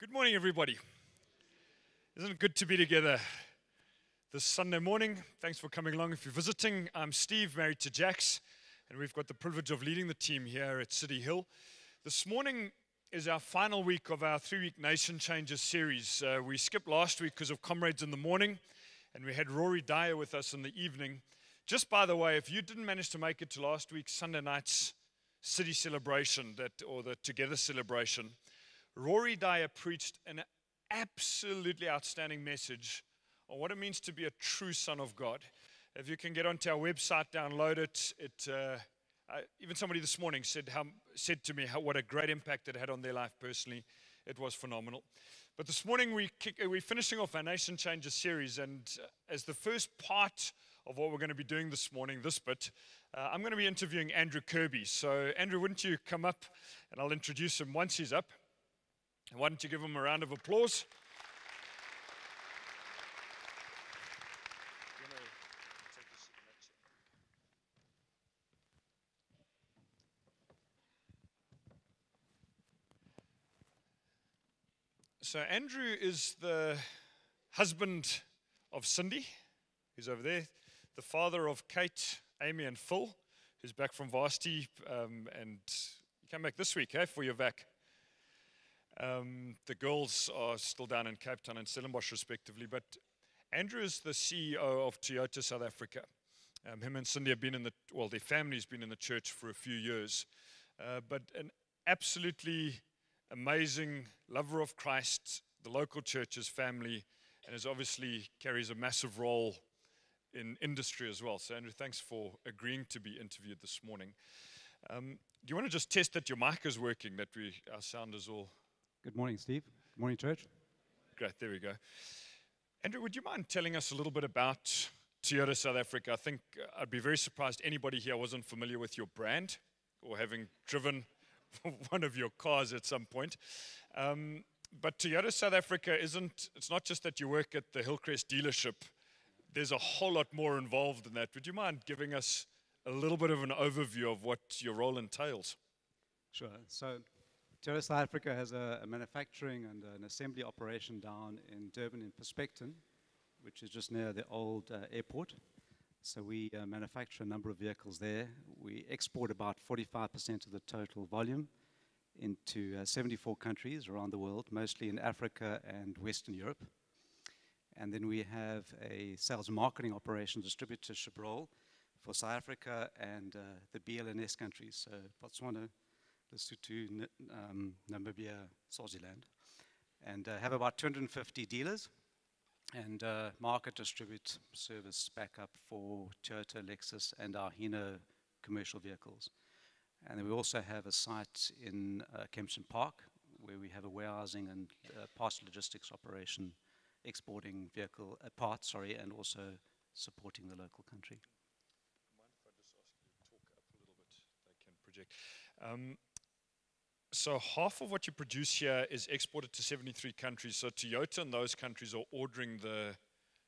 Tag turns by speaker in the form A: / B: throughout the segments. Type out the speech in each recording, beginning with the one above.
A: Good morning, everybody. Isn't it good to be together this Sunday morning? Thanks for coming along. If you're visiting, I'm Steve, married to Jax, and we've got the privilege of leading the team here at CityHill. This morning is our final week of our 3-week Nation Changers series. We skipped last week because of Comrades in the morning, and we had Rory Dyer with us in the evening. Just by the way, if you didn't manage to make it to last week's Sunday night's city celebration, or the Together celebration, Rory Dyer preached an absolutely outstanding message on what it means to be a true son of God. If you can get onto our website, download it. Even somebody this morning said to me what a great impact it had on their life personally. It was phenomenal. But this morning we're finishing off our Nation Changers series, and as the first part of what we're going to be doing this morning, this bit, I'm going to be interviewing Andrew Kirby. So Andrew, wouldn't you come up and I'll introduce him once he's up. Why don't you give him a round of applause? So Andrew is the husband of Cindy, who's over there, the father of Kate, Amy, and Phil, who's back from varsity, and you come back this week, for your vac. The girls are still down in Cape Town and Stellenbosch, respectively. But Andrew is the CEO of Toyota South Africa. Him and Cindy have been their family's been in the church for a few years. But an absolutely amazing lover of Christ, the local church's family, and obviously carries a massive role in industry as well. So Andrew, thanks for agreeing to be interviewed this morning. Do you want to just test that your mic is working, that our sound is all...
B: Good morning, Steve. Good morning, church.
A: Great, there we go. Andrew, would you mind telling us a little bit about Toyota South Africa? I think I'd be very surprised anybody here wasn't familiar with your brand or having driven one of your cars at some point. But Toyota South Africa it's not just that you work at the Hillcrest dealership. There's a whole lot more involved in that. Would you mind giving us a little bit of an overview of what your role entails?
B: Sure. So Toyota South Africa has a manufacturing and an assembly operation down in Durban in Perspecton, which is just near the old airport. So we manufacture a number of vehicles there. We export about 45% of the total volume into 74 countries around the world, mostly in Africa and Western Europe. And then we have a sales and marketing operation distributorship role for South Africa and the BLNS countries, so Botswana, Lesotho, Namibia, Swaziland, and have about 250 dealers and market, distribute, service backup for Toyota, Lexus, and our Hino commercial vehicles. And then we also have a site in Kempton Park where we have a warehousing and parts logistics operation, exporting vehicle parts, and also supporting the local country.
A: Mind if I just ask you to talk up a little bit? They can project. So half of what you produce here is exported to 73 countries. So Toyota and those countries are ordering the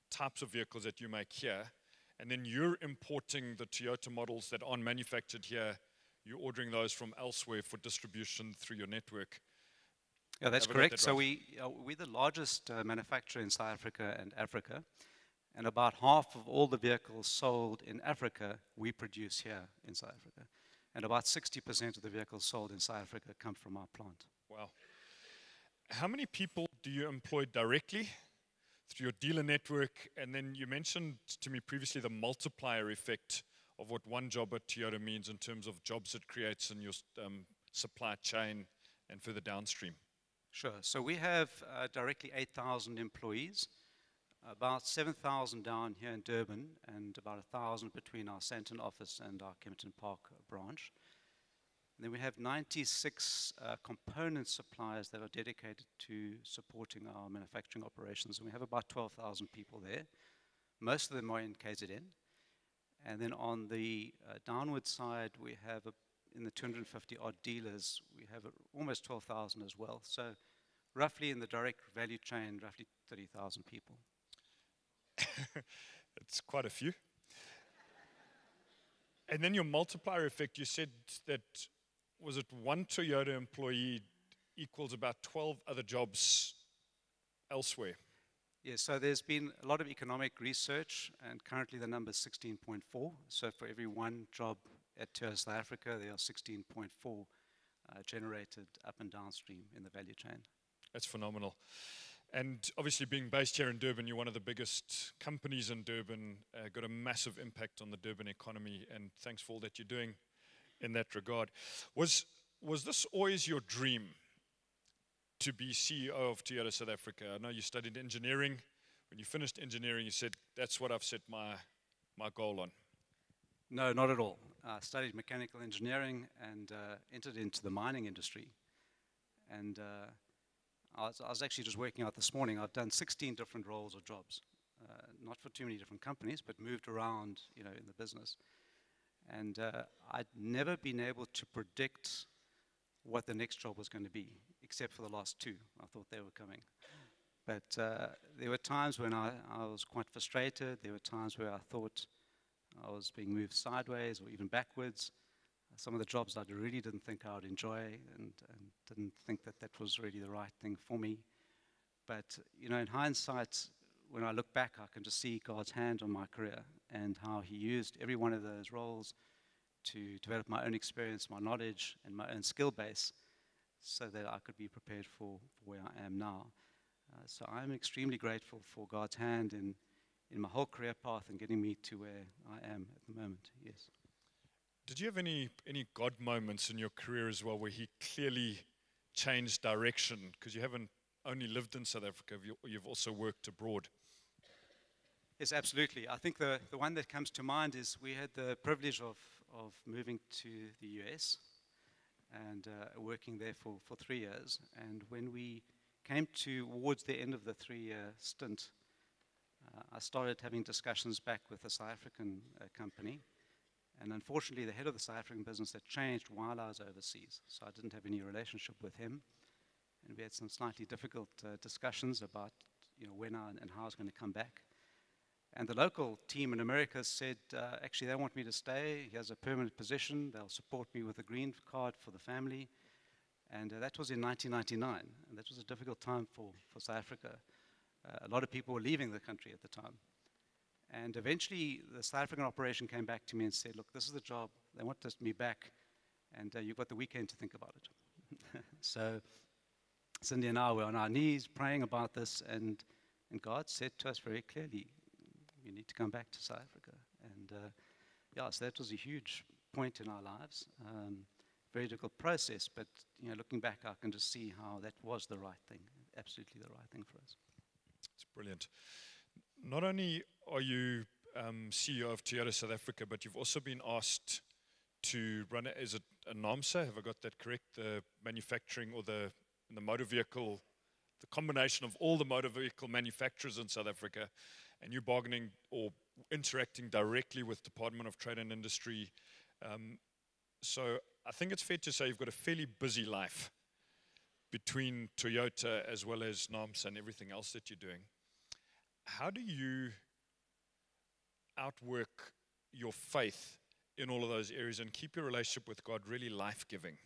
A: types of vehicles that you make here. And then you're importing the Toyota models that aren't manufactured here. You're ordering those from elsewhere for distribution through your network.
B: Yeah, that's correct. So we're the largest manufacturer in South Africa and Africa. And about half of all the vehicles sold in Africa, we produce here in South Africa. And about 60% of the vehicles sold in South Africa come from our plant.
A: Wow. How many people do you employ directly through your dealer network? And then you mentioned to me previously the multiplier effect of what one job at Toyota means in terms of jobs it creates in your supply chain and further downstream.
B: Sure. So we have directly 8,000 employees, about 7,000 down here in Durban, and about 1,000 between our Sandton office and our Kempton Park branch. And then we have 96 component suppliers that are dedicated to supporting our manufacturing operations. And we have about 12,000 people there. Most of them are in KZN. And then on the downward side, we have in the 250 odd dealers, we have almost 12,000 as well. So roughly in the direct value chain, roughly 30,000 people.
A: It's quite a few. And then your multiplier effect, you said that, was it one Toyota employee equals about 12 other jobs elsewhere.
B: Yeah, so there's been a lot of economic research, and currently the number is 16.4. So for every one job at Toyota South Africa, there are 16.4 generated up and downstream in the value chain.
A: That's phenomenal. And obviously, being based here in Durban, you're one of the biggest companies in Durban, got a massive impact on the Durban economy, and thanks for all that you're doing in that regard. Was this always your dream to be CEO of Toyota South Africa? I know you studied engineering. When you finished engineering, you said, that's what I've set my goal on.
B: No, not at all. I studied mechanical engineering and entered into the mining industry. And I was actually just working out this morning. I've done 16 different roles or jobs, not for too many different companies, but moved around, in the business. And I'd never been able to predict what the next job was going to be, except for the last two. I thought they were coming. But there were times when I was quite frustrated. There were times where I thought I was being moved sideways or even backwards. Some of the jobs I really didn't think I would enjoy and didn't think that that was really the right thing for me. But, in hindsight, when I look back, I can just see God's hand on my career and how He used every one of those roles to develop my own experience, my knowledge, and my own skill base so that I could be prepared for where I am now. So I'm extremely grateful for God's hand in my whole career path and getting me to where I am at the moment, yes.
A: Did you have any God moments in your career as well where He clearly changed direction? Because you haven't only lived in South Africa, you've also worked abroad.
B: Yes, absolutely. I think the one that comes to mind is we had the privilege of moving to the US and working there for 3 years. And when we came towards the end of the 3-year stint, I started having discussions back with a South African company. And unfortunately, the head of the South African business had changed while I was overseas. So I didn't have any relationship with him. And we had some slightly difficult discussions about when and how I was going to come back. And the local team in America said, actually, they want me to stay. He has a permanent position. They'll support me with a green card for the family. And that was in 1999. And that was a difficult time for South Africa. A lot of people were leaving the country at the time. And eventually, the South African operation came back to me and said, look, this is the job. They want me back. And you've got the weekend to think about it. So Cindy and I were on our knees praying about this. And God said to us very clearly, you need to come back to South Africa. And so that was a huge point in our lives. Very difficult process, but looking back, I can just see how that was the right thing, absolutely the right thing for us.
A: It's brilliant. Not only are you CEO of Toyota South Africa, but you've also been asked to run it as a NAMSA, have I got that correct? The manufacturing or the motor vehicle, the combination of all the motor vehicle manufacturers in South Africa, and you're bargaining or interacting directly with Department of Trade and Industry. So I think it's fair to say you've got a fairly busy life between Toyota as well as NAMSA and everything else that you're doing. How do you outwork your faith in all of those areas and keep your relationship with God really life-giving?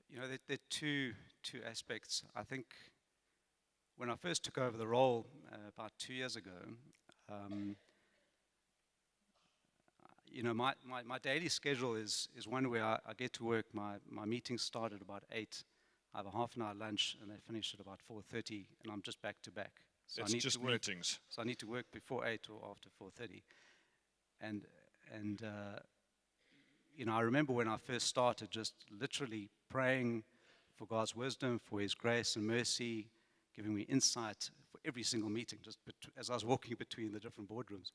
B: There are two aspects. I think when I first took over the role about 2 years ago, my daily schedule is one where I get to work. My meetings start at about 8. I have a half an hour lunch, and they finish at about 4:30, and I'm just back to back. So
A: it's just meetings.
B: So I need to work before 8 or after 4:30. And I remember when I first started, just literally praying for God's wisdom, for His grace and mercy, giving me insight for every single meeting, just as I was walking between the different boardrooms.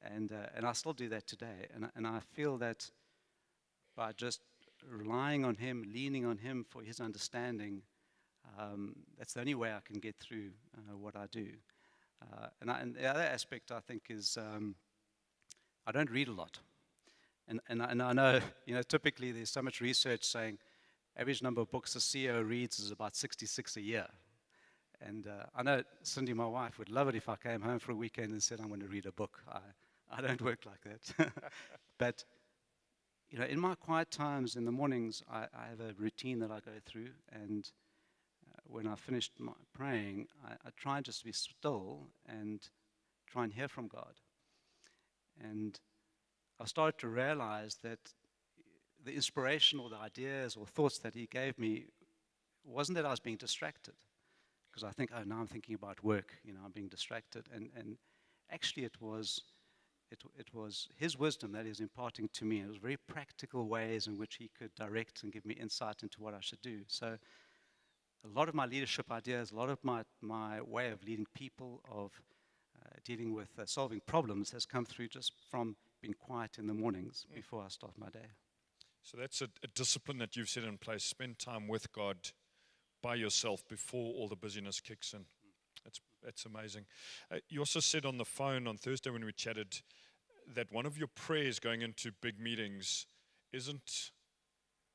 B: And I still do that today. And I feel that by just relying on Him, leaning on Him for His understanding, that's the only way I can get through what I do. And the other aspect, I think, is I don't read a lot. And I know, typically there's so much research saying average number of books a CEO reads is about 66 a year. And I know Cindy, my wife, would love it if I came home for a weekend and said, I'm going to read a book. I don't work like that. But, in my quiet times in the mornings, I have a routine that I go through, and when I finished praying, I try just to be still and try and hear from God. And I started to realize that the inspiration or the ideas or thoughts that He gave me wasn't that I was being distracted, because I think, oh, now I'm thinking about work, I'm being distracted. And actually it was His wisdom that He was imparting to me. It was very practical ways in which He could direct and give me insight into what I should do. So a lot of my leadership ideas, a lot of my way of leading people, of dealing with solving problems has come through just from being quiet in the mornings before I start my day.
A: So that's a discipline that you've set in place. Spend time with God by yourself before all the busyness kicks in. That's amazing. You also said on the phone on Thursday when we chatted that one of your prayers going into big meetings isn't,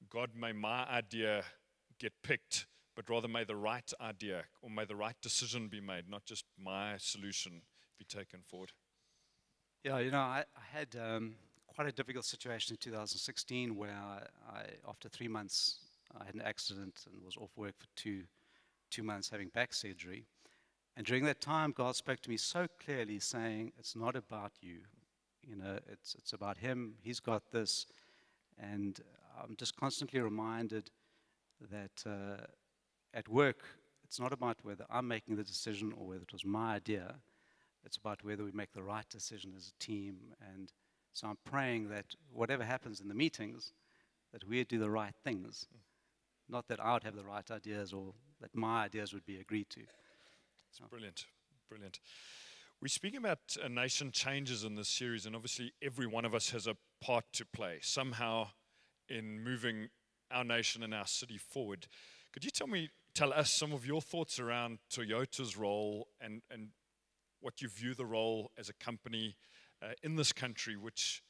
A: God, may my idea get picked, but rather may the right idea or may the right decision be made, not just my solution be taken forward.
B: Yeah, I had quite a difficult situation in 2016 where after 3 months, I had an accident and was off work for two months having back surgery. And during that time, God spoke to me so clearly saying, it's not about you. It's about Him. He's got this. And I'm just constantly reminded that at work, it's not about whether I'm making the decision or whether it was my idea. It's about whether we make the right decision as a team. And so I'm praying that whatever happens in the meetings, that we do the right things. Not that I would have the right ideas or that my ideas would be agreed to.
A: It's brilliant, brilliant. We're speaking about nation changes in this series, and obviously every one of us has a part to play somehow in moving our nation and our city forward. Could you tell us some of your thoughts around Toyota's role and what you view the role as a company in this country, which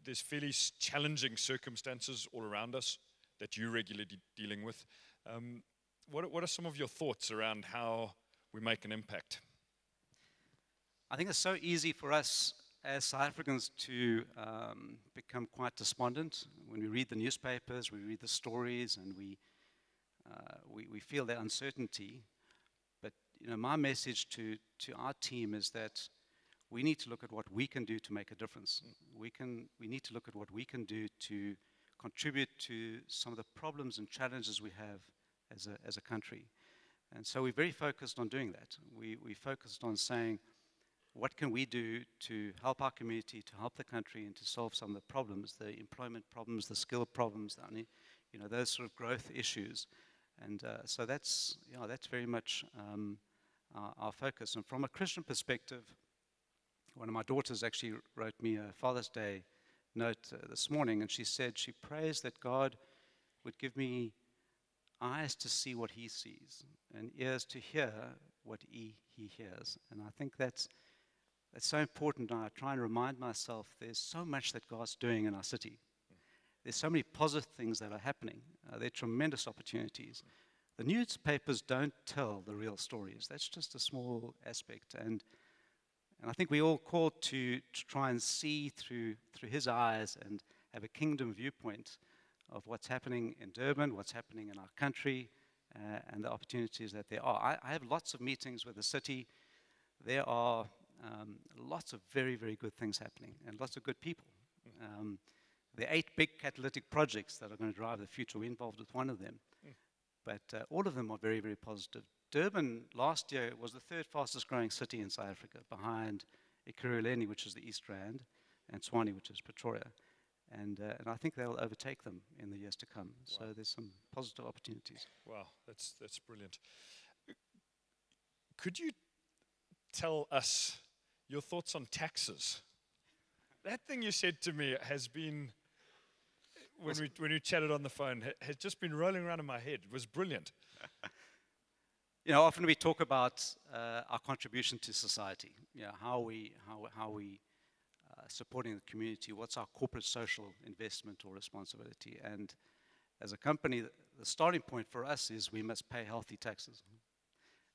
A: there's fairly challenging circumstances all around us that you're regularly dealing with. What are some of your thoughts around how we make an impact?
B: I think it's so easy for us as South Africans to become quite despondent. When we read the newspapers, we read the stories, and we feel that uncertainty. But my message to our team is that we need to look at what we can do to make a difference. We need to look at what we can do to contribute to some of the problems and challenges we have as a country. And so we're very focused on doing that. We focused on saying, what can we do to help our community, to help the country, and to solve some of the problems, the employment problems, the skill problems, those sort of growth issues. And so that's very much our focus. And from a Christian perspective, one of my daughters actually wrote me a Father's Day note this morning, and she said she prays that God would give me eyes to see what He sees and ears to hear what He hears. And I think that's so important. I try and remind myself there's so much that God's doing in our city. There's so many positive things that are happening. There are tremendous opportunities. The newspapers don't tell the real stories. That's just a small aspect. And I think we all called to try and see through His eyes and have a kingdom viewpoint of what's happening in Durban, what's happening in our country, and the opportunities that there are. I have lots of meetings with the city. There are lots of very, very good things happening and lots of good people. There are 8 big catalytic projects that are going to drive the future. We're involved with one of them. But all of them are very, very positive. Durban last year was the 3rd fastest growing city in South Africa, behind Ekurhuleni, which is the East Rand, and Tshwane, which is Pretoria. And I think they'll overtake them in the years to come. Wow. So there's some positive opportunities.
A: Wow, that's brilliant. Could you tell us your thoughts on taxes? That thing you said to me has been, when we chatted on the phone, has just been rolling around in my head. It was brilliant.
B: Often we talk about our contribution to society. How we supporting the community. What's our corporate social investment or responsibility? And as a company, the starting point for us is we must pay healthy taxes.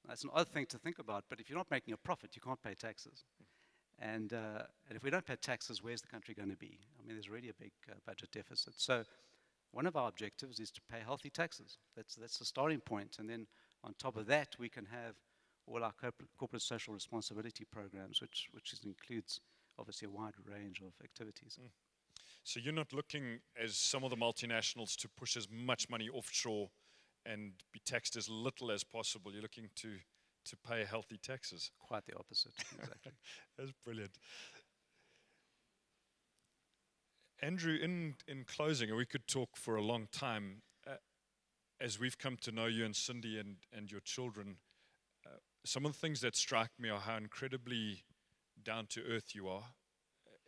B: That's an odd thing to think about, but if you're not making a profit, you can't pay taxes. And if we don't pay taxes, where's the country going to be? I mean, there's already a big budget deficit. So one of our objectives is to pay healthy taxes. That's the starting point. And then on top of that, we can have all our corporate social responsibility programs, which includes obviously a wide range of activities.
A: So you're not looking, as some of the multinationals, to push as much money offshore and be taxed as little as possible. You're looking to pay healthy taxes.
B: Quite the opposite, exactly.
A: That's brilliant. Andrew, in closing, and we could talk for a long time, as we've come to know you and Cindy and your children, some of the things that strike me are how incredibly down to earth you are,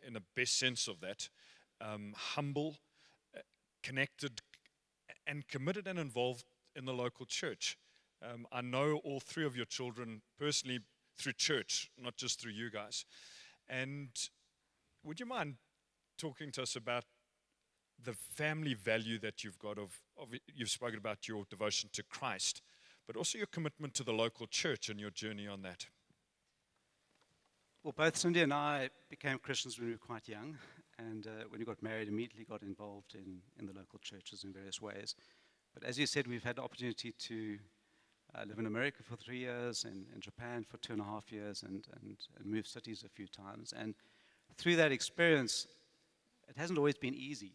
A: in the best sense of that, humble, connected, and committed and involved in the local church. I know all three of your children personally through church, not just through you guys. And would you mind talking to us about the family value that you've got you've spoken about your devotion to Christ, but also your commitment to the local church and your journey on that?
B: Well, both Cindy and I became Christians when we were quite young, and when we got married, immediately got involved in the local churches in various ways. But as you said, we've had the opportunity to live in America for 3 years, and in Japan for 2.5 years, and moved cities a few times. And through that experience, it hasn't always been easy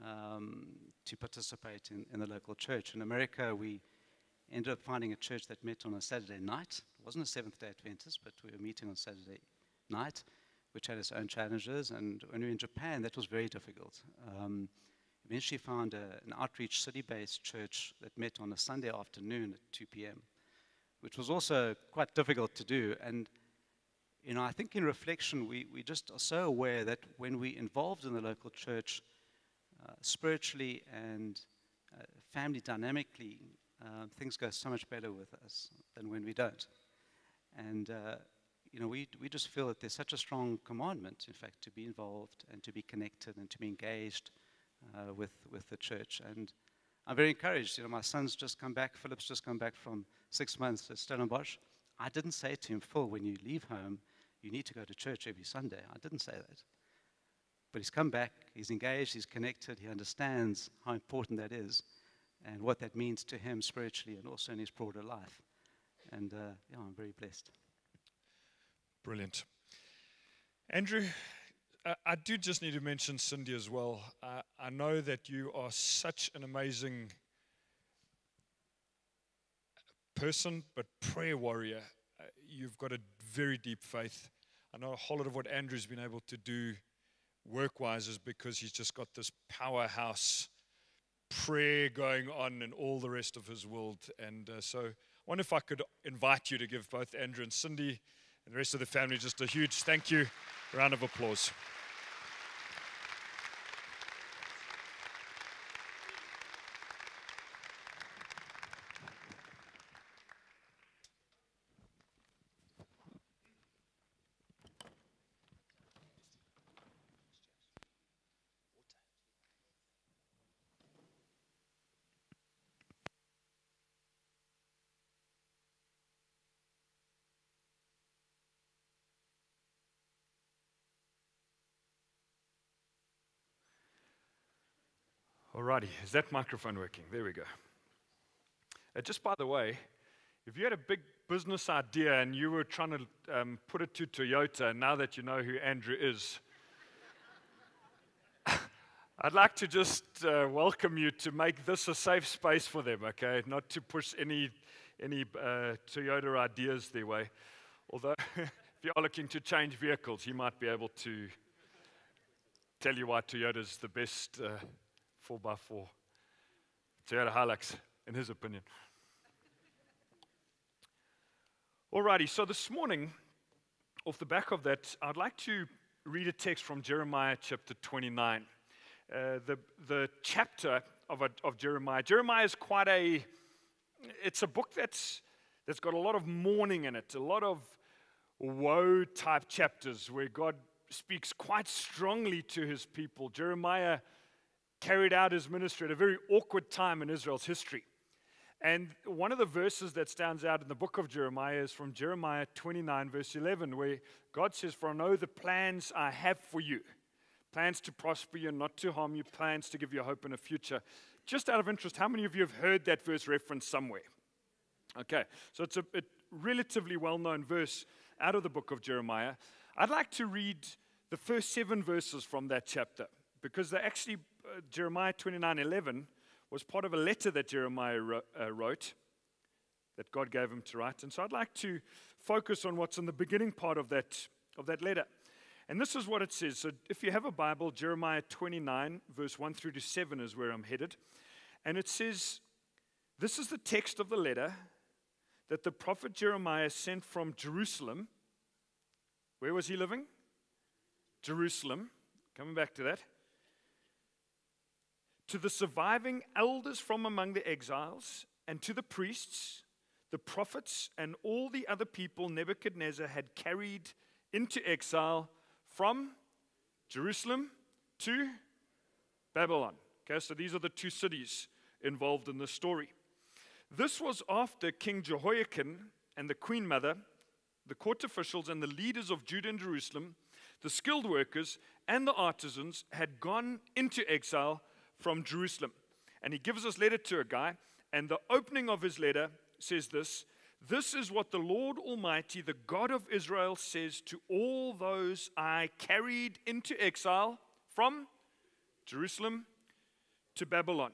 B: to participate in the local church. In America, we ended up finding a church that met on a Saturday night. It wasn't a Seventh-day Adventist, but we were meeting on Saturday night, which had its own challenges. And when we were in Japan, that was very difficult. Eventually found an outreach city-based church that met on a Sunday afternoon at 2 p.m., which was also quite difficult to do. And I think in reflection, we just are so aware that when we're involved in the local church, spiritually and family dynamically, things go so much better with us than when we don't. And we just feel that there's such a strong commandment, in fact, to be involved and to be connected and to be engaged with the church. And I'm very encouraged. My son's just come back. Philip's just come back from 6 months at Stellenbosch. I didn't say to him, Phil, when you leave home, you need to go to church every Sunday. I didn't say that. But he's come back, he's engaged, he's connected, he understands how important that is and what that means to him spiritually and also in his broader life. And I'm very blessed.
A: Brilliant. Andrew, I do just need to mention Cindy as well. I know that you are such an amazing person, but prayer warrior. You've got a very deep faith. I know a whole lot of what Andrew's been able to do work-wise is because he's just got this powerhouse prayer going on in all the rest of his world. And so I wonder if I could invite you to give both Andrew and Cindy and the rest of the family just a huge thank you. Round of applause. Alrighty, is that microphone working? There we go. Just by the way, if you had a big business idea and you were trying to put it to Toyota, now that you know who Andrew is, I'd like to just welcome you to make this a safe space for them, okay? Not to push any Toyota ideas their way. Although, if you are looking to change vehicles, he might be able to tell you why Toyota's the best 4x4. Toyota Hilux, in his opinion. Alrighty, so this morning, off the back of that, I'd like to read a text from Jeremiah chapter 29. The chapter of Jeremiah. Jeremiah is it's a book that's got a lot of mourning in it, a lot of woe type chapters where God speaks quite strongly to his people. Jeremiah carried out his ministry at a very awkward time in Israel's history. And one of the verses that stands out in the book of Jeremiah is from Jeremiah 29, verse 11, where God says, "For I know the plans I have for you, plans to prosper you, not to harm you, plans to give you hope in a future." Just out of interest, how many of you have heard that verse referenced somewhere? Okay, so it's a relatively well-known verse out of the book of Jeremiah. I'd like to read the first 7 verses from that chapter, because they actually, Jeremiah 29:11 was part of a letter that Jeremiah wrote, that God gave him to write. And so I'd like to focus on what's in the beginning part of that letter. And this is what it says. So if you have a Bible, Jeremiah 29, verse 1 through to 7 is where I'm headed. And it says, this is the text of the letter that the prophet Jeremiah sent from Jerusalem. Where was he living? Jerusalem. Coming back to that. To the surviving elders from among the exiles, and to the priests, the prophets, and all the other people Nebuchadnezzar had carried into exile from Jerusalem to Babylon. Okay, so these are the 2 cities involved in this story. This was after King Jehoiakim and the queen mother, the court officials, and the leaders of Judah and Jerusalem, the skilled workers, and the artisans had gone into exile from Jerusalem. And he gives this letter to a guy, and the opening of his letter says this: "This is what the Lord Almighty, the God of Israel, says to all those I carried into exile from Jerusalem to Babylon."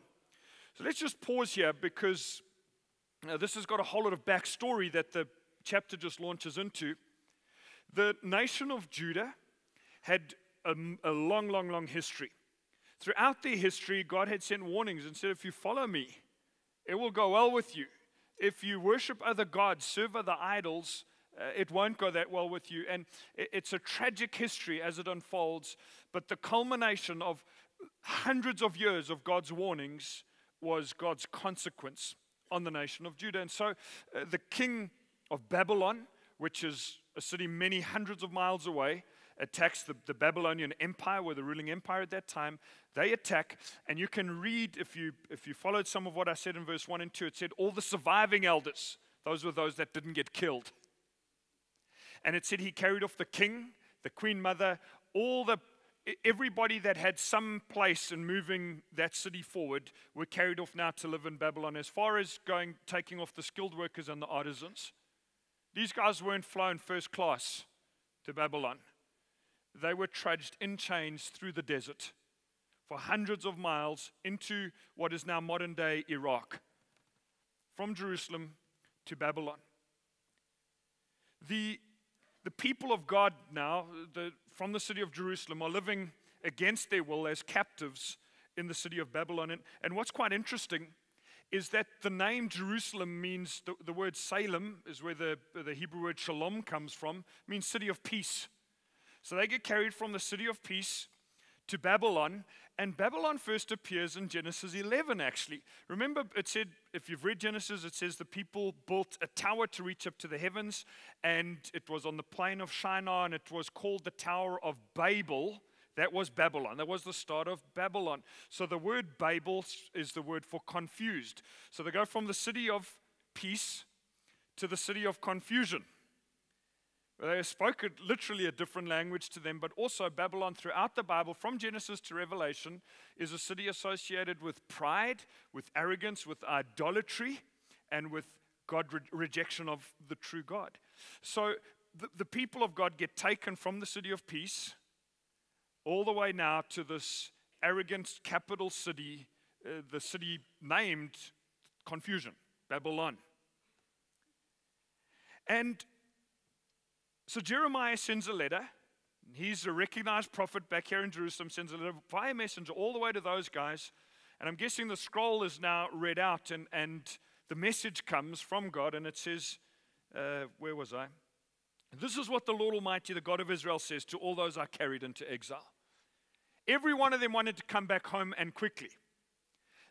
A: So let's just pause here, because this has got a whole lot of backstory that the chapter just launches into. The nation of Judah had a long history. Throughout their history, God had sent warnings and said, if you follow me, it will go well with you. If you worship other gods, serve other idols, it won't go that well with you. And it's a tragic history as it unfolds, but the culmination of hundreds of years of God's warnings was God's consequence on the nation of Judah. And so the king of Babylon, which is a city many hundreds of miles away, attacks the Babylonian Empire, were the ruling empire at that time. They attack, and you can read, if you followed some of what I said in verse 1 and 2, it said all the surviving elders, those were those that didn't get killed. And it said he carried off the king, the queen mother, everybody that had some place in moving that city forward were carried off now to live in Babylon. As far as taking off the skilled workers and the artisans, these guys weren't flown first class to Babylon. They were trudged in chains through the desert for hundreds of miles into what is now modern-day Iraq, from Jerusalem to Babylon. The people of God now, from the city of Jerusalem, are living against their will as captives in the city of Babylon. And what's quite interesting is that the name Jerusalem means, the word Salem is where the Hebrew word shalom comes from, means city of peace. So they get carried from the city of peace to Babylon, and Babylon first appears in Genesis 11, actually. Remember, it said, if you've read Genesis, it says the people built a tower to reach up to the heavens, and it was on the plain of Shinar, and it was called the Tower of Babel. That was Babylon. That was the start of Babylon. So the word Babel is the word for confused. So they go from the city of peace to the city of confusion. They spoke literally a different language to them, but also Babylon throughout the Bible, from Genesis to Revelation, is a city associated with pride, with arrogance, with idolatry, and with rejection of the true God. So the people of God get taken from the city of peace all the way now to this arrogant capital city, the city named confusion, Babylon. And so Jeremiah sends a letter. He's a recognized prophet back here in Jerusalem, sends a letter via messenger all the way to those guys. And I'm guessing the scroll is now read out, and the message comes from God, and it says, where was I? This is what the Lord Almighty, the God of Israel, says to all those I carried into exile. Every one of them wanted to come back home, and quickly.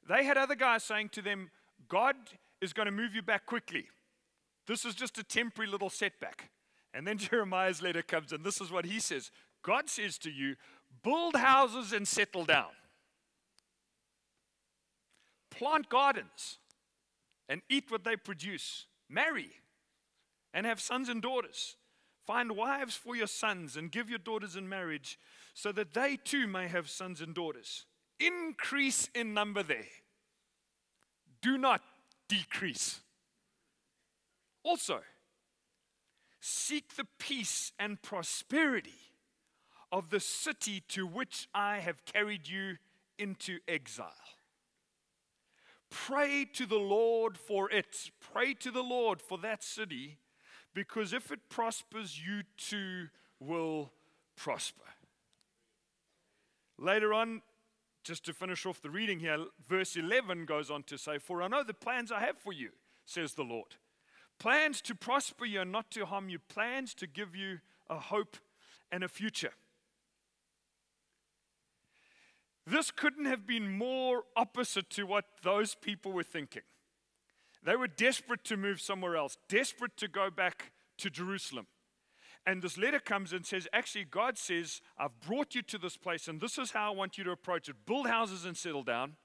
A: They had other guys saying to them, God is going to move you back quickly. This is just a temporary little setback. And then Jeremiah's letter comes, and this is what he says. God says to you, build houses and settle down. Plant gardens. and eat what they produce. Marry and have sons and daughters. Find wives for your sons and give your daughters in marriage so that they too may have sons and daughters. Increase in number there. Do not decrease. Also, seek the peace and prosperity of the city to which I have carried you into exile. Pray to the Lord for it. Pray to the Lord for that city, because if it prospers, you too will prosper. Later on, just to finish off the reading here, verse 11 goes on to say, "For I know the plans I have for you, says the Lord. Plans to prosper you and not to harm you. Plans to give you a hope and a future." This couldn't have been more opposite to what those people were thinking. They were desperate to move somewhere else, desperate to go back to Jerusalem. And this letter comes and says, actually, God says, I've brought you to this place, and this is how I want you to approach it. Build houses and settle down.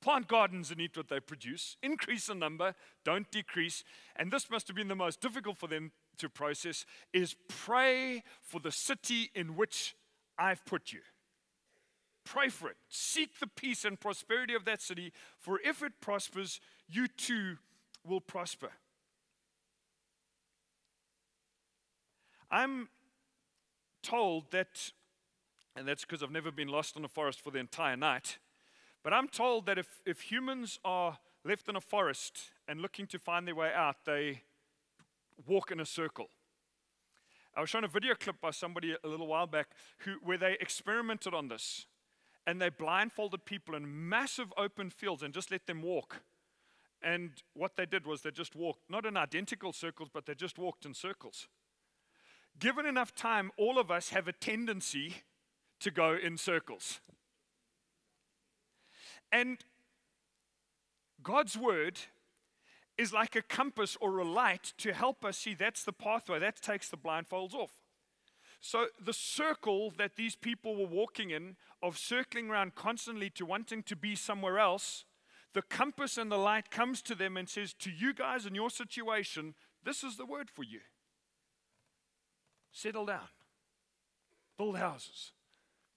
A: Plant gardens and eat what they produce. Increase in number, don't decrease. And this must have been the most difficult for them to process, is pray for the city in which I've put you. Pray for it. Seek the peace and prosperity of that city, for if it prospers, you too will prosper. I'm told that, and that's because I've never been lost in a forest for the entire night, but I'm told that if humans are left in a forest and looking to find their way out, they walk in a circle. I was shown a video clip by somebody a little while back where they experimented on this. And they blindfolded people in massive open fields and just let them walk. And what they did was they just walked, not in identical circles, but they just walked in circles. Given enough time, all of us have a tendency to go in circles. And God's word is like a compass or a light to help us see that's the pathway, that takes the blindfolds off. So the circle that these people were walking in, of circling around constantly to wanting to be somewhere else, the compass and the light comes to them and says, to you guys in your situation, this is the word for you. Settle down. Build houses.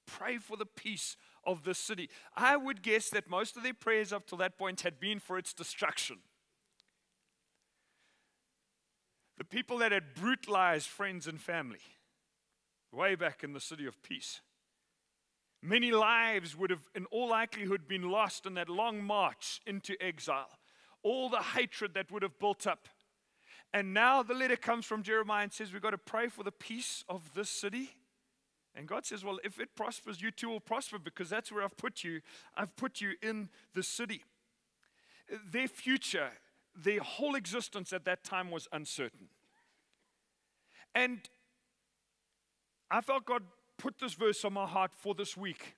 A: Pray for the peace of the city. I would guess that most of their prayers up to that point had been for its destruction. The people that had brutalized friends and family, way back in the city of peace. Many lives would have, in all likelihood, been lost in that long march into exile. All the hatred that would have built up. And now the letter comes from Jeremiah and says, we've got to pray for the peace of this city. And God says, well, if it prospers, you too will prosper, because that's where I've put you. I've put you in the city. Their future, their whole existence at that time was uncertain. And I felt God put this verse on my heart for this week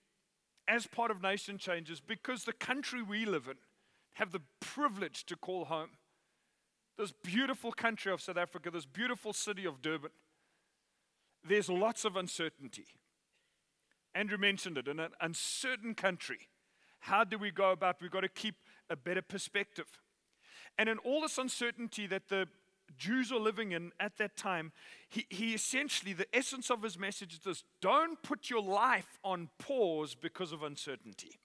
A: as part of Nation Changes, because the country we live in, have the privilege to call home, this beautiful country of South Africa, this beautiful city of Durban, there's lots of uncertainty. Andrew mentioned it, in an uncertain country, how do we go about? We've got to keep a better perspective. And in all this uncertainty that the Jews are living in at that time, he essentially, the essence of his message is this: don't put your life on pause because of uncertainty.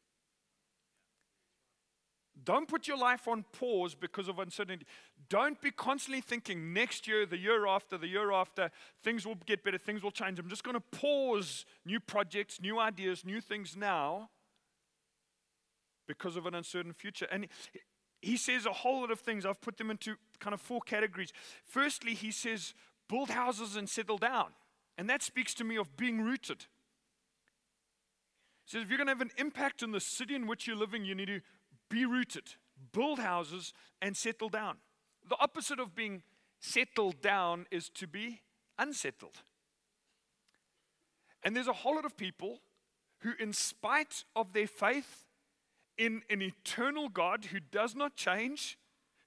A: Don't put your life on pause because of uncertainty. Don't be constantly thinking next year, the year after, things will get better, things will change. I'm just going to pause new projects, new ideas, new things now because of an uncertain future. And he says a whole lot of things. I've put them into kind of 4 categories. Firstly, he says, build houses and settle down. And that speaks to me of being rooted. He says, if you're going to have an impact in the city in which you're living, you need to be rooted, build houses, and settle down. The opposite of being settled down is to be unsettled. And there's a whole lot of people who, in spite of their faith in an eternal God who does not change,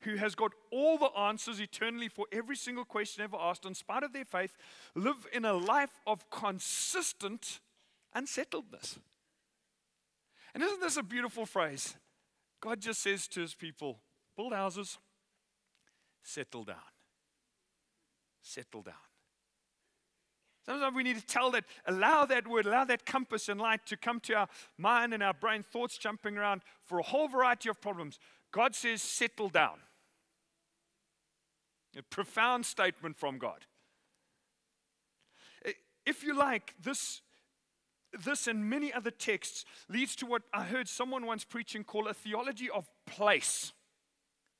A: who has got all the answers eternally for every single question ever asked, in spite of their faith, live in a life of consistent unsettledness. And isn't this a beautiful phrase? God just says to his people, Build houses, settle down. Settle down. Sometimes we need to allow that word, allow that compass and light to come to our mind and our brain, thoughts jumping around for a whole variety of problems. God says, settle down. A profound statement from God. If you like, this and many other texts leads to what I heard someone once preaching call a theology of place.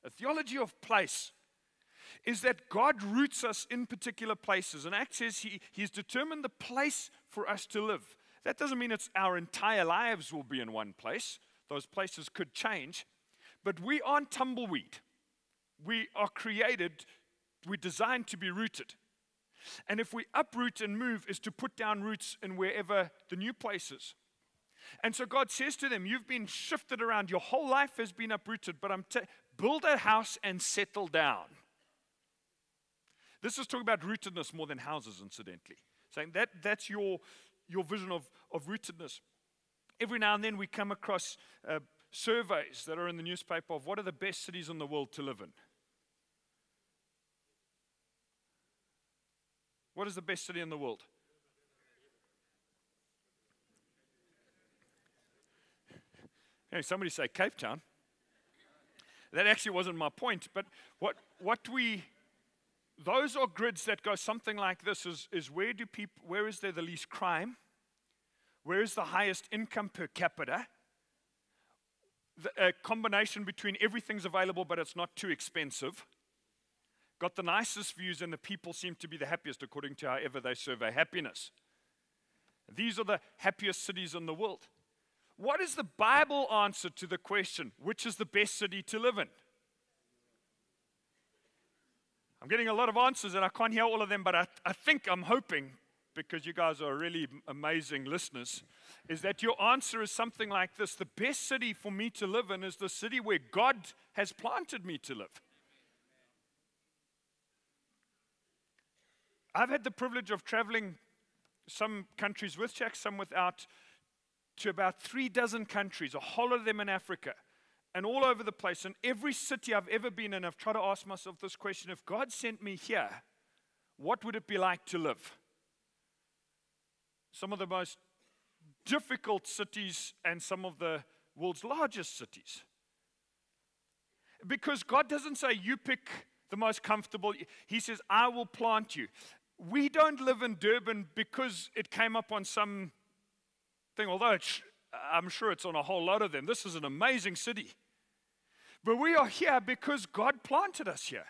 A: A theology of place is that God roots us in particular places. And Acts says He's determined the place for us to live. That doesn't mean it's our entire lives will be in one place. Those places could change. But we aren't tumbleweed. We are created, we're designed to be rooted. And if we uproot and move is to put down roots in wherever the new place is. And so God says to them, you've been shifted around. Your whole life has been uprooted. But build a house and settle down. This is talking about rootedness more than houses, incidentally. Saying that's your vision of rootedness. Every now and then we come across surveys that are in the newspaper of what are the best cities in the world to live in. What is the best city in the world? Hey, somebody say Cape Town. That actually wasn't my point, but those are grids that go something like this: is where is there the least crime? Where is the highest income per capita? A combination between everything's available, but it's not too expensive. Got the nicest views, and the people seem to be the happiest according to however they survey happiness. These are the happiest cities in the world. What is the Bible answer to the question, which is the best city to live in? I'm getting a lot of answers, and I can't hear all of them, but I think I'm hoping, because you guys are really amazing listeners, is that your answer is something like this: the best city for me to live in is the city where God has planted me to live. I've had the privilege of traveling some countries with Jack, some without, to about 36 countries, a whole lot of them in Africa, and all over the place. And every city I've ever been in, I've tried to ask myself this question: if God sent me here, what would it be like to live? Some of the most difficult cities and some of the world's largest cities. Because God doesn't say you pick the most comfortable. He says, I will plant you. We don't live in Durban because it came up on some thing, although I'm sure it's on a whole lot of them. This is an amazing city. But we are here because God planted us here.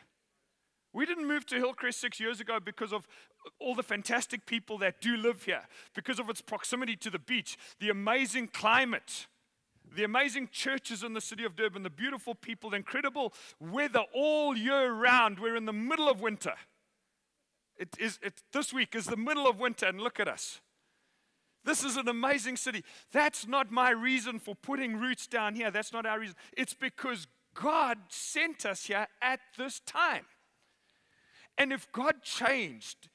A: We didn't move to Hillcrest 6 years ago because of all the fantastic people that do live here, because of its proximity to the beach, the amazing climate, the amazing churches in the city of Durban, the beautiful people, the incredible weather all year round. We're in the middle of winter. This week is the middle of winter, and look at us. This is an amazing city. That's not my reason for putting roots down here. That's not our reason. It's because God sent us here at this time. And if God changed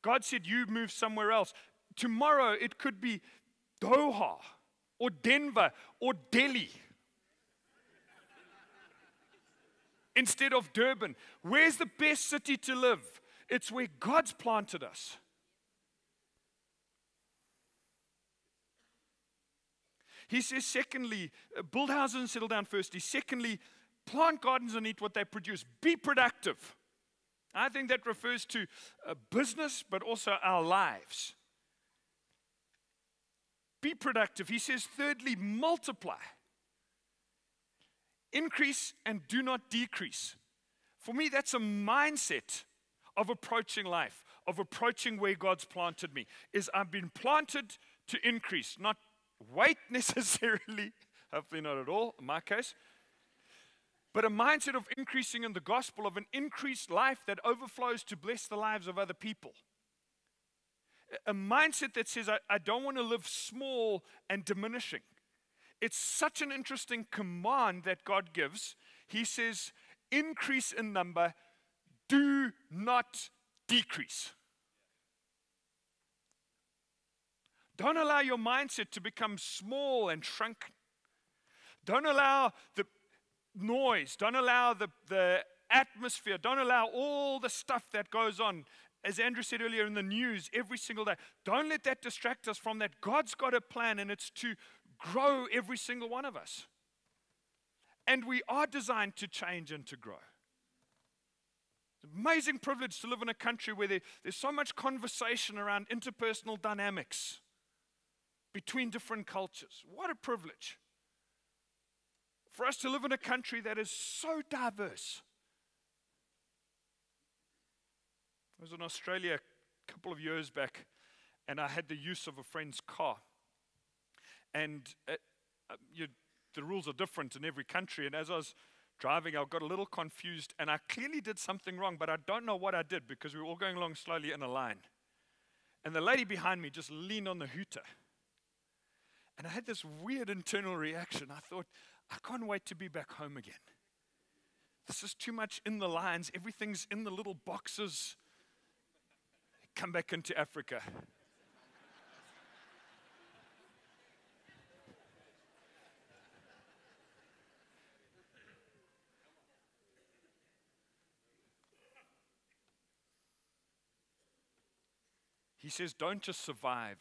A: God said you move somewhere else, tomorrow it could be Doha or Denver or Delhi instead of Durban. Where's the best city to live? It's where God's planted us. He says, secondly, build houses and settle down firstly. Secondly, plant gardens and eat what they produce. Be productive. I think that refers to business, but also our lives. Be productive. He says, thirdly, multiply. Increase and do not decrease. For me, that's a mindset of approaching life, of approaching where God's planted me, is I've been planted to increase, not weight necessarily, hopefully not at all in my case, but a mindset of increasing in the gospel, of an increased life that overflows to bless the lives of other people. A mindset that says, I don't want to live small and diminishing. It's such an interesting command that God gives. He says, increase in number, do not decrease. Don't allow your mindset to become small and shrunken. Don't allow noise. Don't allow the atmosphere. Don't allow all the stuff that goes on. As Andrew said earlier, in the news every single day. Don't let that distract us from that. God's got a plan, and it's to grow every single one of us. And we are designed to change and to grow. It's an amazing privilege to live in a country where there's so much conversation around interpersonal dynamics between different cultures. What a privilege for us to live in a country that is so diverse. I was in Australia a couple of years back, and I had the use of a friend's car. And the rules are different in every country, and as I was driving, I got a little confused, and I clearly did something wrong, but I don't know what I did because we were all going along slowly in a line. And the lady behind me just leaned on the hooter. And I had this weird internal reaction. I thought, I can't wait to be back home again. This is too much in the lines. Everything's in the little boxes. Come back into Africa. He says, don't just survive.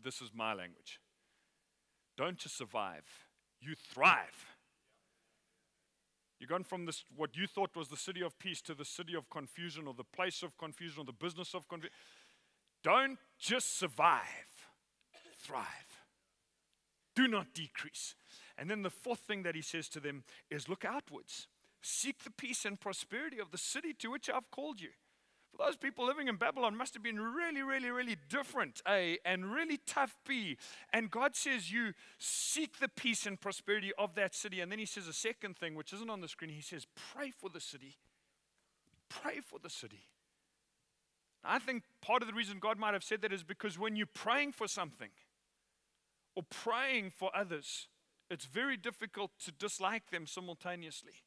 A: This is my language. Don't just survive. You thrive. You've gone from this, what you thought was the city of peace, to the city of confusion, or the place of confusion, or the business of confusion. Don't just survive. Thrive. Do not decrease. And then the fourth thing that he says to them is, look outwards. Seek the peace and prosperity of the city to which I've called you. For those people living in Babylon must have been really, really, really different, A, and really tough, B. And God says you seek the peace and prosperity of that city. And then he says a second thing, which isn't on the screen. He says, pray for the city. Pray for the city. I think part of the reason God might have said that is because when you're praying for something or praying for others, it's very difficult to dislike them simultaneously.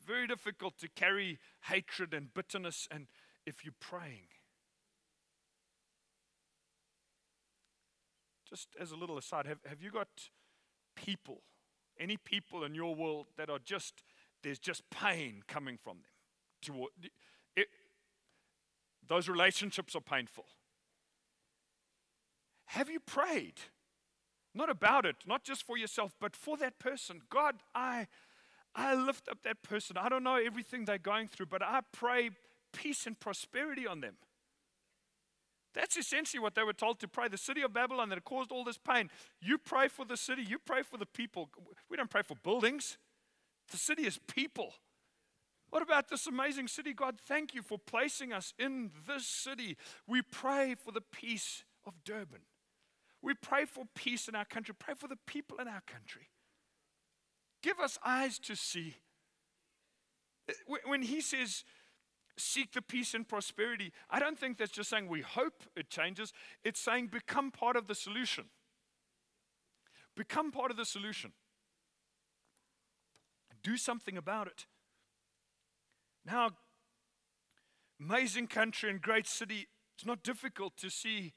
A: Very difficult to carry hatred and bitterness, and if you're praying. Just as a little aside, have you got people, any people in your world that are just, there's just pain coming from them? Those relationships are painful. Have you prayed? Not about it, not just for yourself, but for that person. God, I lift up that person. I don't know everything they're going through, but I pray peace and prosperity on them. That's essentially what they were told to pray. The city of Babylon that caused all this pain. You pray for the city. You pray for the people. We don't pray for buildings. The city is people. What about this amazing city? God, thank you for placing us in this city. We pray for the peace of Durban. We pray for peace in our country. Pray for the people in our country. Give us eyes to see. When he says, seek the peace and prosperity, I don't think that's just saying we hope it changes. It's saying become part of the solution. Become part of the solution. Do something about it. Now, amazing country and great city, it's not difficult to see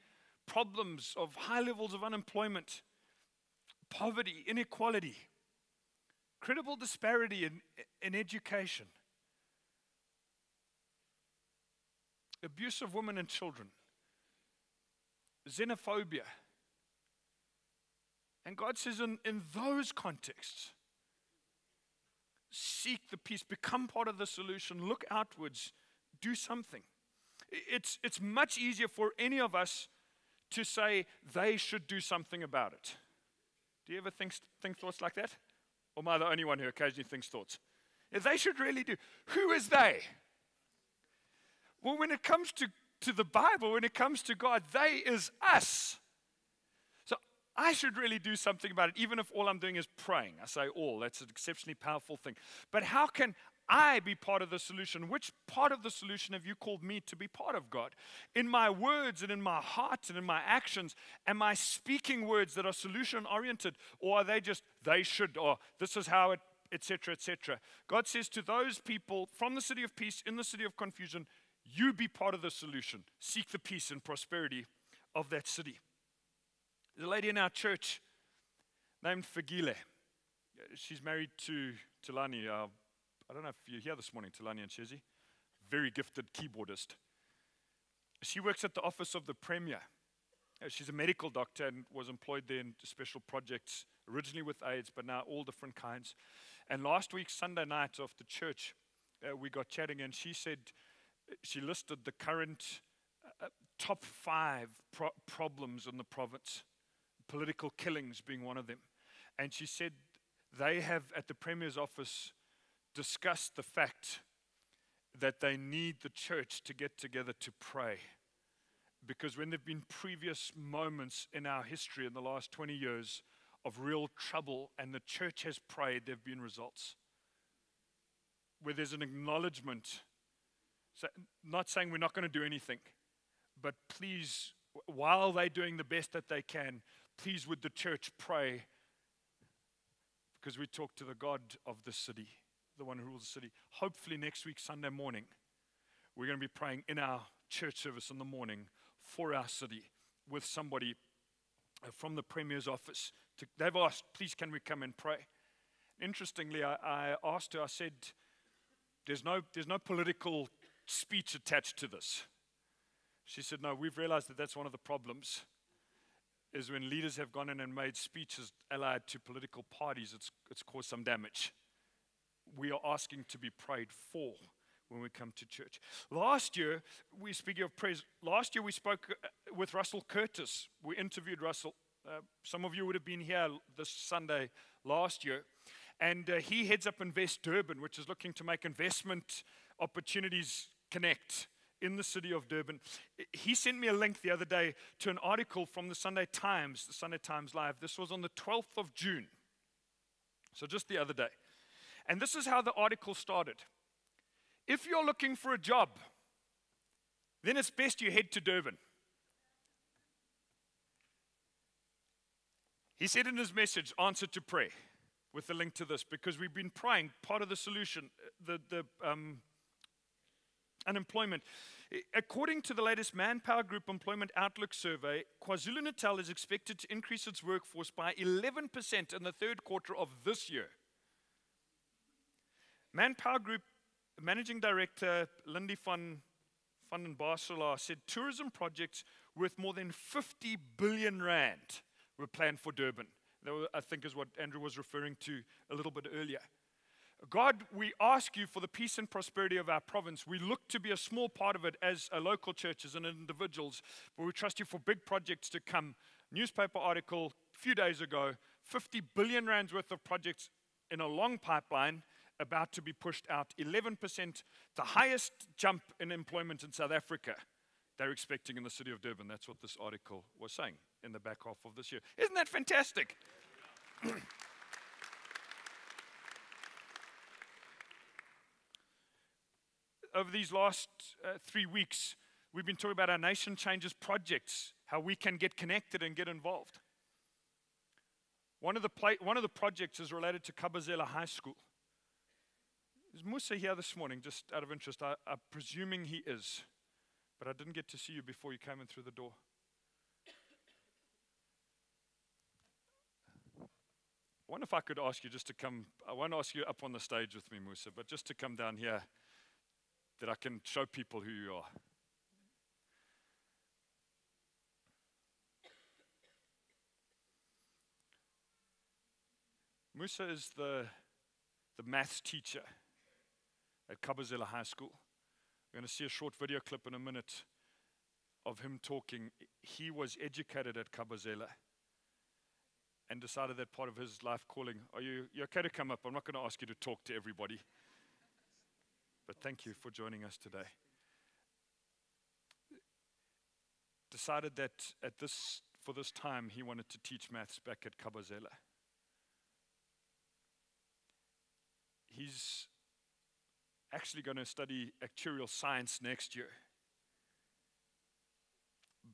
A: problems of high levels of unemployment, poverty, inequality, credible disparity in education, abuse of women and children, xenophobia. And God says in those contexts, seek the peace, become part of the solution, look outwards, do something. It's much easier for any of us to say they should do something about it. Do you ever think thoughts like that? Or am I the only one who occasionally thinks thoughts? Yeah, they should really do. Who is they? Well, when it comes to the Bible, when it comes to God, they is us. So I should really do something about it, even if all I'm doing is praying. I say all. That's an exceptionally powerful thing. But how can I be part of the solution? Which part of the solution have you called me to be part of, God? In my words and in my heart and in my actions, am I speaking words that are solution-oriented? Or are they just, they should, or this is how it, etc., etc.? God says to those people from the city of peace, in the city of confusion, you be part of the solution. Seek the peace and prosperity of that city. There's a lady in our church named Fagile. she's married to Tulani. I don't know if you're here this morning, Tulani and Shezi. Very gifted keyboardist. She works at the office of the Premier. She's a medical doctor and was employed there in special projects, originally with AIDS, but now all different kinds. And last week, Sunday night after church, we got chatting, and she said she listed the current top 5 problems in the province, political killings being one of them. And she said they have, at the Premier's office, discussed the fact that they need the church to get together to pray. Because when there have been previous moments in our history in the last 20 years of real trouble and the church has prayed, there have been results. Where there's an acknowledgement, so not saying we're not going to do anything, but please, while they're doing the best that they can, please would the church pray, because we talk to the God of the city, the one who rules the city. Hopefully next week, Sunday morning, we're going to be praying in our church service in the morning for our city with somebody from the Premier's office. They've asked, please can we come and pray? Interestingly, I asked her, I said, there's no political speech attached to this. She said, no, we've realized that that's one of the problems, is when leaders have gone in and made speeches allied to political parties, it's caused some damage. We are asking to be prayed for when we come to church. Last year, speaking of praise, last year we spoke with Russell Curtis. We interviewed Russell. Some of you would have been here this Sunday last year. And he heads up Invest Durban, which is looking to make investment opportunities connect in the city of Durban. He sent me a link the other day to an article from the Sunday Times Live. This was on the 12th of June, so just the other day. And this is how the article started. If you're looking for a job, then it's best you head to Durban. He said in his message, answer to prayer, with the link to this, because we've been praying, part of the solution, the unemployment. According to the latest Manpower Group Employment Outlook survey, KwaZulu-Natal is expected to increase its workforce by 11% in the third quarter of this year. Manpower Group Managing Director Lindy van den Barselaar said tourism projects worth more than 50 billion rand were planned for Durban. That, I think, is what Andrew was referring to a little bit earlier. God, we ask you for the peace and prosperity of our province. We look to be a small part of it as a local churches and individuals, but we trust you for big projects to come. Newspaper article a few days ago, 50 billion rands worth of projects in a long pipeline about to be pushed out. 11%, the highest jump in employment in South Africa, they're expecting in the city of Durban. That's what this article was saying in the back half of this year. Isn't that fantastic? Over these last 3 weeks, we've been talking about our Nation Changes projects, how we can get connected and get involved. One of the projects is related to Kabazela High School. Is Musa here this morning, just out of interest? I'm presuming he is, but I didn't get to see you before you came in through the door. I wonder if I could ask you just to come. I won't ask you up on the stage with me, Musa, but just to come down here, that I can show people who you are. Musa is the maths teacher at Kabazela High School. We're going to see a short video clip in a minute of him talking. He was educated at Kabazela and decided that part of his life calling. Are you okay to come up? I'm not going to ask you to talk to everybody, but thank you for joining us today. Decided that for this time he wanted to teach maths back at Kabazela. He's actually going to study actuarial science next year.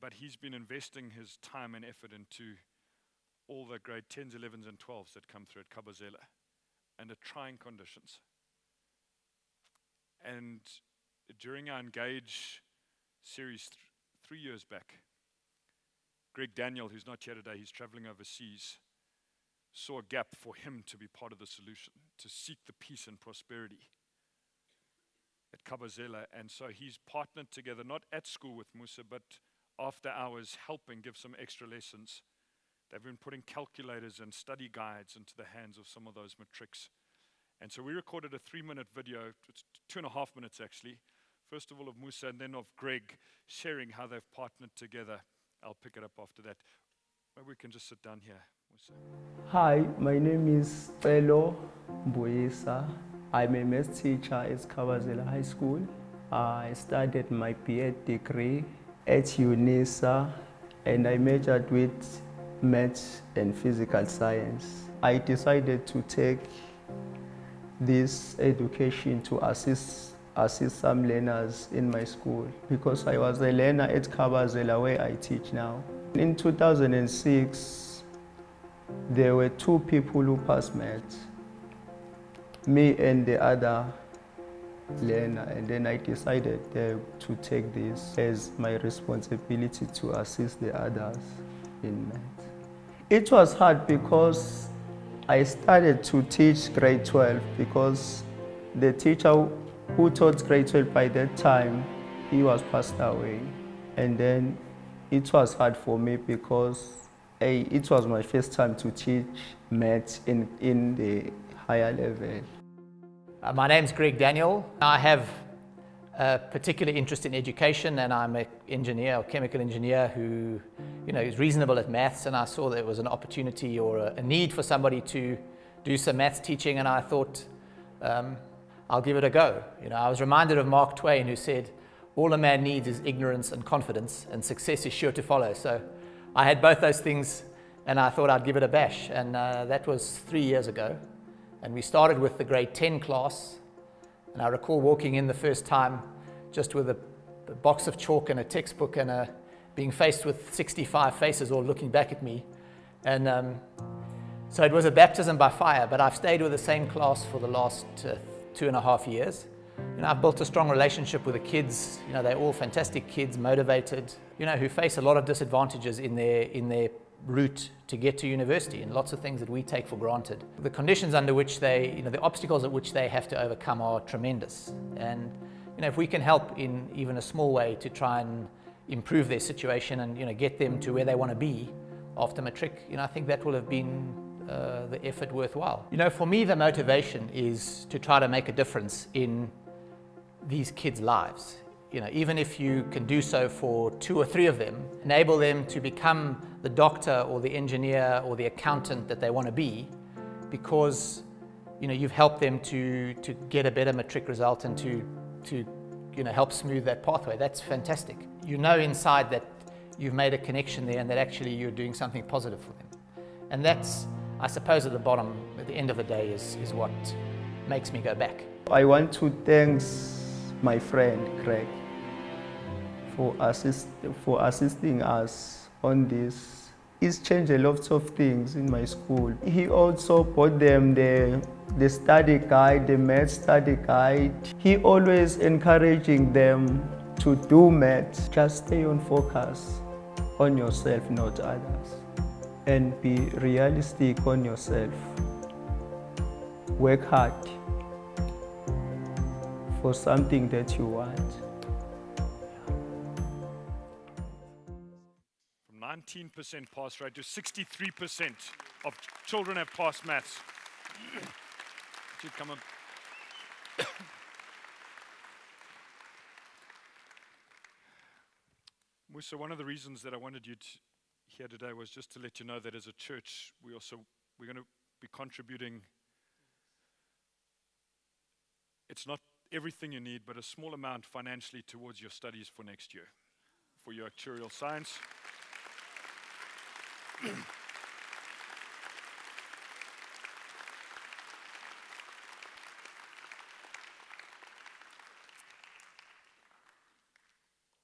A: But he's been investing his time and effort into all the grade 10s, 11s, and 12s that come through at Kabazela under trying conditions. And during our Engage series 3 years back, Greg Daniel, who's not here today, he's traveling overseas, saw a gap for him to be part of the solution, to seek the peace and prosperity at Kabazela. And so he's partnered together, not at school with Musa, but after hours, helping give some extra lessons. They've been putting calculators and study guides into the hands of some of those matrics. And so we recorded a 3-minute video, it's 2.5 minutes actually, first of all of Musa and then of Greg, sharing how they've partnered together. I'll pick it up after that. Maybe we can just sit down here, Musa.
C: Hi, my name is Pelo Mbuyisa. I'm a maths teacher at Kabazela High School. I studied my BA degree at UNISA and I majored with maths and physical science. I decided to take this education to assist some learners in my school because I was a learner at Kabazela where I teach now. In 2006, there were 2 people who passed maths, me and the other learner, and then I decided to take this as my responsibility to assist the others in maths. It was hard because I started to teach grade 12 because the teacher who taught grade 12 by that time, he was passed away. And then it was hard for me because it was my first time to teach maths in the higher level.
D: My name's Greg Daniel. I have a particular interest in education and I'm an engineer, a chemical engineer who is reasonable at maths, and I saw there was an opportunity or a need for somebody to do some maths teaching, and I thought I'll give it a go. I was reminded of Mark Twain, who said, all a man needs is ignorance and confidence, and success is sure to follow. So I had both those things and I thought I'd give it a bash, and that was 3 years ago. And we started with the grade 10 class, and I recall walking in the first time just with a box of chalk and a textbook and being faced with 65 faces all looking back at me. And so it was a baptism by fire, but I've stayed with the same class for the last 2.5 years. I've built a strong relationship with the kids. They're all fantastic kids, motivated, who face a lot of disadvantages in their route to get to university, and lots of things that we take for granted. The conditions under which the obstacles at which they have to overcome are tremendous. And if we can help in even a small way to try and improve their situation and get them to where they want to be after matric, I think that will have been the effort worthwhile. For me, the motivation is to try to make a difference in these kids' lives. Even if you can do so for 2 or 3 of them, enable them to become the doctor or the engineer or the accountant that they want to be, because you've helped them to get a better matric result and to help smooth that pathway. That's fantastic. Inside that you've made a connection there and that actually you're doing something positive for them. And that's, I suppose, at the end of the day is what makes me go back.
C: I want to thank my friend Greg for assisting us on this. He's changed a lot of things in my school. He also bought them the study guide, the math study guide. He always encouraging them to do math. Just stay on focus on yourself, not others. And be realistic on yourself. Work hard for something that you want.
A: From 19% pass rate to 63% of children have passed maths. Should come up. Musa, one of the reasons that I wanted you here today was just to let you know that as a church, we're going to be contributing. It's not everything you need, but a small amount financially towards your studies for next year, for your actuarial science.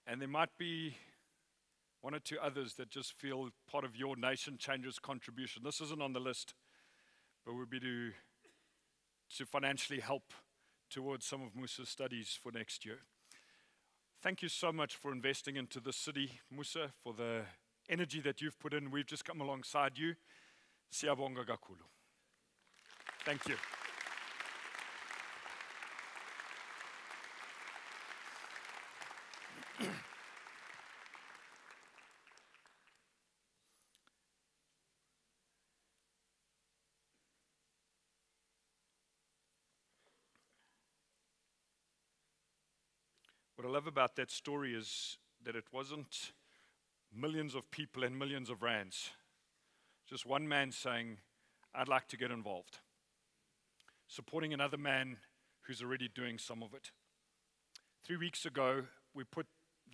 A: And there might be 1 or 2 others that just feel part of your Nation Changers contribution. This isn't on the list, but would be to financially help towards some of Musa's studies for next year. Thank you so much for investing into the city, Musa, for the energy that you've put in. We've just come alongside you. Siyabonga kakhulu. Thank you. What I love about that story is that it wasn't millions of people and millions of rands. Just one man saying, I'd like to get involved. Supporting another man who's already doing some of it. 3 weeks ago, we put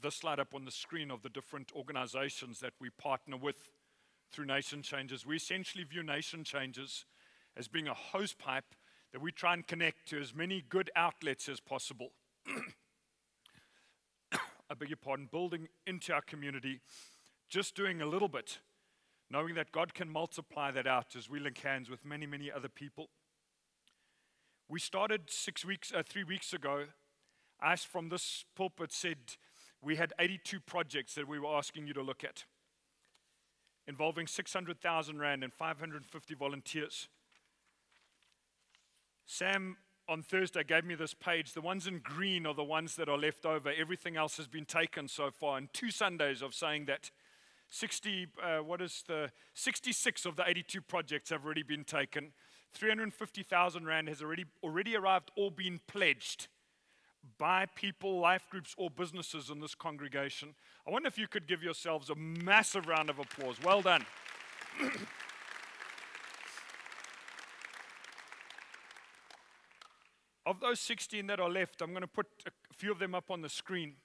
A: this slide up on the screen of the different organizations that we partner with through Nation Changes. We essentially view Nation Changes as being a hose pipe that we try and connect to as many good outlets as possible. I beg your pardon, building into our community, just doing a little bit, knowing that God can multiply that out as we link hands with many, many other people. We started 3 weeks ago. I, from this pulpit, said we had 82 projects that we were asking you to look at, involving 600,000 rand and 550 volunteers. Sam on Thursday gave me this page. The ones in green are the ones that are left over. Everything else has been taken so far. And 2 Sundays of saying that 66 of the 82 projects have already been taken. 350,000 rand has already arrived or been pledged by people, life groups, or businesses in this congregation. I wonder if you could give yourselves a massive round of applause. Well done. Of those 16 that are left, I'm going to put a few of them up on the screen.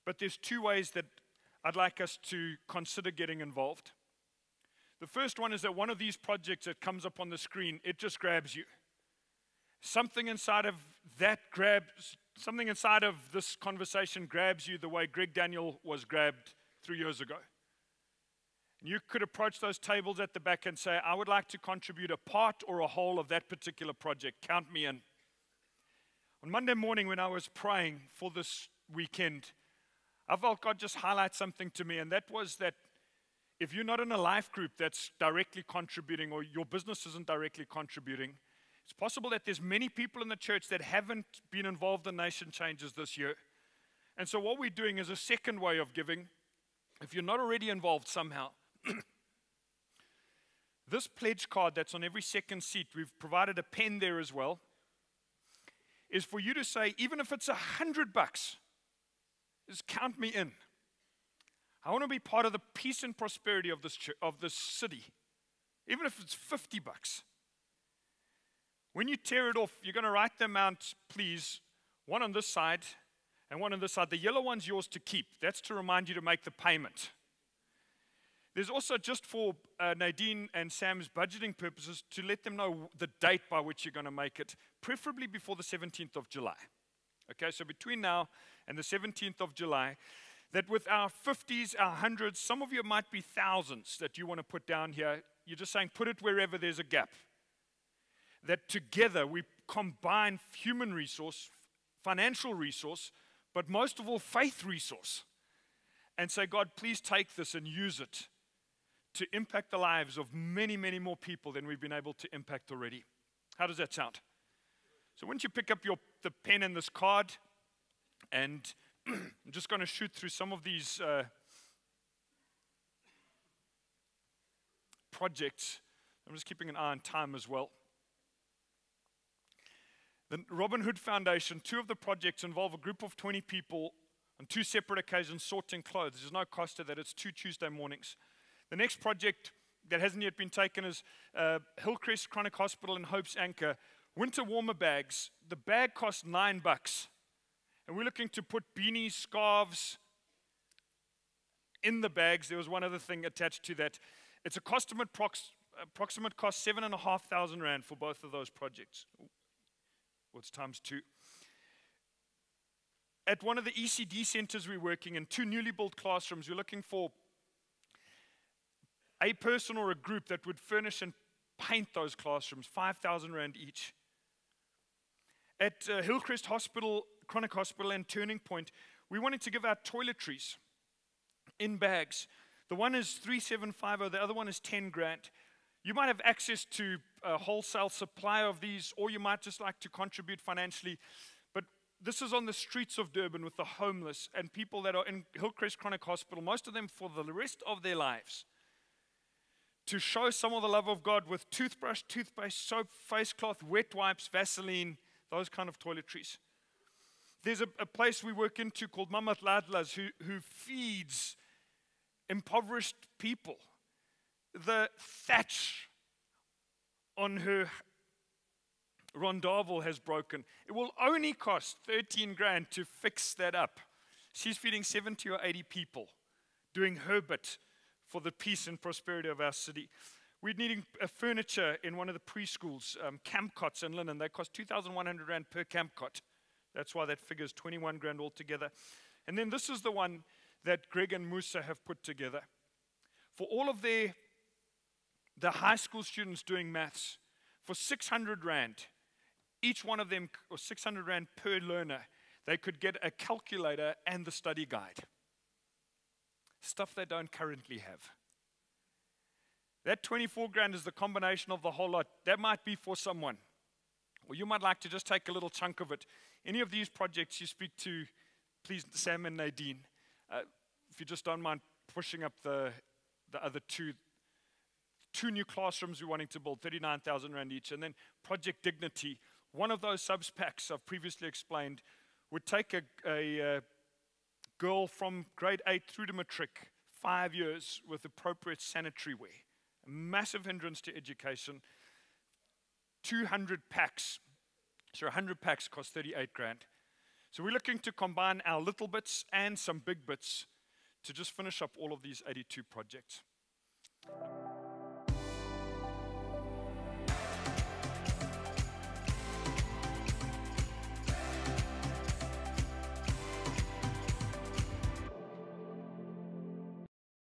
A: But there's 2 ways that I'd like us to consider getting involved. The first one is that one of these projects that comes up on the screen, it just grabs you. Something inside of this conversation grabs you the way Greg Daniel was grabbed 3 years ago. And you could approach those tables at the back and say, I would like to contribute a part or a whole of that particular project. Count me in. On Monday morning when I was praying for this weekend, I felt God just highlight something to me, and that was that if you're not in a life group that's directly contributing or your business isn't directly contributing, it's possible that there's many people in the church that haven't been involved in Nation Changes this year. And so what we're doing is a second way of giving. If you're not already involved somehow, this pledge card that's on every second seat, we've provided a pen there as well, is for you to say, even if it's $100, just count me in. I want to be part of the peace and prosperity of this city, even if it's $50. When you tear it off, you're going to write the amount, please, one on this side and one on this side. The yellow one's yours to keep. That's to remind you to make the payment. There's also, just for Nadine and Sam's budgeting purposes, to let them know the date by which you're going to make it, preferably before the 17th of July. Okay, so between now and the 17th of July, that with our 50s, our 100s, some of you might be thousands that you want to put down here. You're just saying, put it wherever there's a gap. That together we combine human resource, financial resource, but most of all, faith resource. And say, God, please take this and use it to impact the lives of many, many more people than we've been able to impact already. How does that sound? So once you pick up the pen and this card, and I'm just going to shoot through some of these projects. I'm just keeping an eye on time as well. The Robin Hood Foundation, 2 of the projects involve a group of 20 people on 2 separate occasions sorting clothes. There's no cost to that. It's 2 Tuesday mornings. The next project that hasn't yet been taken is Hillcrest Chronic Hospital and Hope's Anchor. Winter warmer bags. The bag costs $9. And we're looking to put beanies, scarves in the bags. There was one other thing attached to that. It's a approximate cost 7,500 rand for both of those projects. Well, it's times 2. At one of the ECD centers we're working in, 2 newly built classrooms, we're looking for a person or a group that would furnish and paint those classrooms, 5,000 rand each. At Hillcrest Hospital, Chronic Hospital and Turning Point, we wanted to give out toiletries in bags. The one is 3,750, the other one is 10 grand. You might have access to a wholesale supply of these, or you might just like to contribute financially. But this is on the streets of Durban with the homeless and people that are in Hillcrest Chronic Hospital, most of them for the rest of their lives, to show some of the love of God with toothbrush, toothpaste, soap, face cloth, wet wipes, Vaseline, those kind of toiletries. There's a place we work into called Mama Ladlas who feeds impoverished people. The thatch on her rondavel has broken. It will only cost 13 grand to fix that up. She's feeding 70 or 80 people, doing her bit for the peace and prosperity of our city. We're needing furniture in one of the preschools, camp cots and linen. They cost 2,100 rand per camp cot. That's why that figure is 21 grand altogether. And then this is the one that Greg and Musa have put together. For all of the high school students doing maths, for 600 rand, each one of them, or 600 rand per learner, they could get a calculator and the study guide. Stuff they don't currently have. That 24 grand is the combination of the whole lot. That might be for someone. Or you might like to just take a little chunk of it. Any of these projects you speak to, please, Sam and Nadine, if you just don't mind pushing up the other two new classrooms we're wanting to build, 39,000 rand each. And then Project Dignity, one of those subs packs I've previously explained, would take a girl from grade 8 through to matric, 5 years with appropriate sanitary wear. A massive hindrance to education. 200 packs, so 100 packs cost 38 grand. So we're looking to combine our little bits and some big bits to just finish up all of these 82 projects.